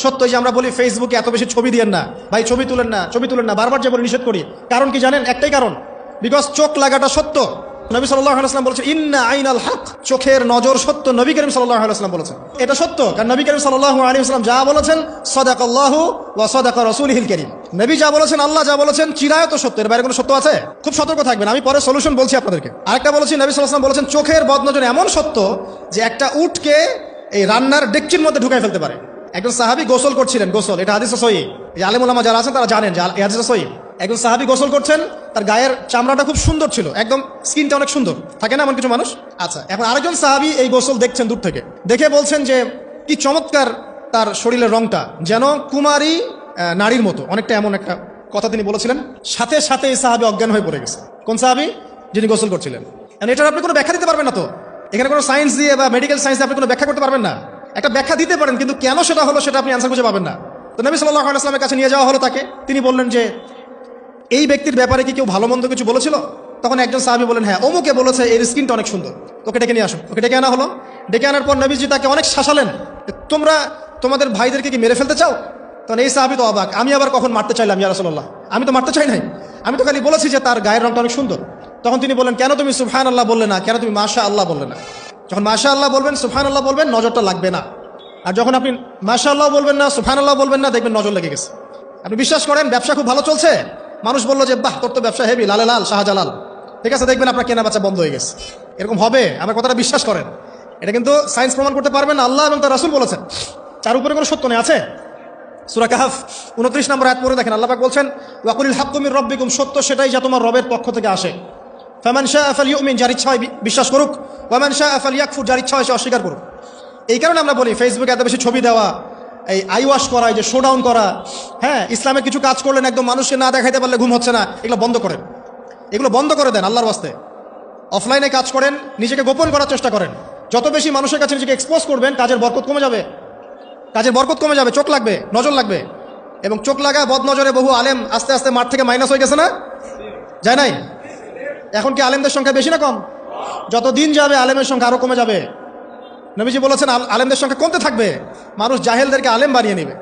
সত্য যে আমরা বলি ফেসবুকে এত বেশি ছবি দিয়েন না ভাই, ছবি তুলেন না, ছবি তুলেন না, বারবার যে বলে নিষেধ করি। কারণ কি জানেন? একটাই কারণ, বিকজ চোখ লাগাটা সত্য। নবী সাল্লাল্লাহু আলাইহি ওয়াসাল্লাম বলেছেন ইন্না আইনাল হক, চোখের নজর সত্য। নবী করিম সাল্লাল্লাহু আলাইহি ওয়াসাল্লাম বলেছেন এটা সত্য, কারণ নবী করিম সাল্লাল্লাহু আলাইহি ওয়াসাল্লাম যা বলেছেন সাদাকাল্লাহু ওয়া সাদাকা রাসূলুহুল কারীম। নবী যা বলেছেন, আল্লাহ যা বলেছেন চিরায়ত সত্য, এর বাইরে কোনো সত্য আছে? খুব সতর্ক থাকবেন, আমি পরে সলিউশন বলছি আপনাদেরকে। আরেকটা বলেছি, নবী সাল্লাল্লাহু আলাইহি ওয়াসাল্লাম বলেছেন চোখের বদনজর এমন সত্য যে একটা উটকে এই রান্নার ডেকচির মধ্যে ঢুকাই ফেলতে পারে। একজন সাহাবী গোসল করছিলেন, গোসল, এটা হাদিসে সহিহ, এই আলেম ওলামা যারা আছেন তারা জানেন যে এই হাদিসে সহিহ। একজন সাহাবী গোসল করছেন, তার গায়ের চামড়াটা খুব সুন্দর ছিল, একদম স্কিনটা অনেক সুন্দর থাকে না এমন কিছু মানুষ। আচ্ছা, এখন আরেকজন সাহাবী এই গোসল দেখছেন দূর থেকে, দেখে বলছেন যে কি চমৎকার তার শরীরের রংটা, যেন কুমারী নারীর মতো, অনেকটা এমন একটা কথা তিনি বলেছিলেন। সাথে সাথে এই সাহাবী অজ্ঞান হয়ে পড়ে গেছে। কোন সাহাবী? যিনি গোসল করছিলেন। এটার আপনি কোনো ব্যাখ্যা দিতে পারবেন না, তো এখানে কোনো সায়েন্স দিয়ে বা মেডিকেল সায়েন্স দিয়ে আপনি কোনো ব্যাখ্যা করতে পারবেন না। একটা ব্যাখ্যা দিতে পারেন, কিন্তু কেন সেটা হলো সেটা আপনি অ্যান্সার খুঁজে পাবেন না। তো নবী সাল্লাল্লাহু আলাইহি ওয়াসাল্লামের কাছে নিয়ে যাওয়া হলো তাকে। তিনি বললেন যে এই ব্যক্তির ব্যাপারে কি কেউ ভালো মন্দ কিছু বলেছিল? তখন একজন সাহাবী বলেন, হ্যাঁ, অমুকে বলেছে এর স্কিনটা অনেক সুন্দর, তোকে ডেকে নিয়ে আসো। ওকে ডেকে আনা হলো। ডেকে আনার পর নবীজি তাকে অনেক শাসালেন, তোমরা তোমাদের ভাইদেরকে কি মেরে ফেলতে চাও? তখন এই সাহাবী তো অবাক, আমি আবার কখন মারতে চাইলাম ইয়া রাসূলুল্লাহ? আমি তো মারতে চাই নাই, আমি তো খালি বলেছি যে তার গায়ের রংটা অনেক সুন্দর। তখন তিনি বললেন, কেন তুমি সুবহানাল্লাহ বললে না, কেন তুমি মাশাআল্লাহ বললে না? যখন মাশাআল্লাহ বলবেন, সুবহানাল্লাহ বলবেন, নজরটা লাগবে না। আর যখন আপনি মাশাআল্লাহ বলবেন না, সুবহানাল্লাহ বলবেন না, দেখবেন নজর লেগে গেছে। আপনি বিশ্বাস করেন ব্যবসা খুব ভালো চলছে, মানুষ বললো যে বাহ তোর তো ব্যবসা হেভি, লালে লাল শাহজালাল, ঠিক আছে, দেখবেন আপনার কেনা বেচা বন্ধ হয়ে গেছে। এরকম হবে, আমার কথাটা বিশ্বাস করেন। এটা কিন্তু সায়েন্স প্রমাণ করতে পারবেন না, আল্লাহ এবং তার রাসূল বলেছেন, তার উপরে কোনো সত্য নেই। আছে সূরা কাহফ 29 নম্বর আয়াত পড়ে দেখেন, আল্লাহ পাক বলছেন ওয়াকুলিল হাক্কু মির রাব্বিকুম, সত্য সেটাই যা তোমার রবের পক্ষ থেকে আসে। ফামান শাআ ফালইউমিন, যার ইচ্ছা হয় বিশ্বাস করুক, ওয়া মান শাআ ফালইয়াকফুর, যার ইচ্ছা হয় সে অস্বীকার করুক। এই কারণে আমরা বলি ফেসবুকে এত বেশি ছবি দেওয়া, এই আই ওয়াশ করা, এই যে শোডাউন করা, হ্যাঁ, ইসলামের কিছু কাজ করলেন একদম মানুষকে না দেখাইতে পারলে ঘুম হচ্ছে না, এগুলো বন্ধ করেন, এগুলো বন্ধ করে দেন আল্লাহর ওয়াস্তে। অফলাইনে কাজ করেন, নিজেকে গোপন করার চেষ্টা করেন। যত বেশি মানুষের কাছে নিজেকে এক্সপোজ করবেন, কাজের বরকত কমে যাবে, কাজের বরকত কমে যাবে, চোখ লাগবে, নজর লাগবে। এবং চোখ লাগা বদ নজরে বহু আলেম আস্তে আস্তে মাঠ থেকে মাইনাস হয়ে গেছে না? যায় নাই? এখন কি আলেমদের সংখ্যা বেশি না কম? যত দিন যাবে আলেমের সংখ্যা আরো কমে যাবে। নবীজি বলেছেন আলেমদের সংখ্যা কমতে থাকবে, মানুষ জাহেলদেরকে আলেম বানিয়ে নেবে।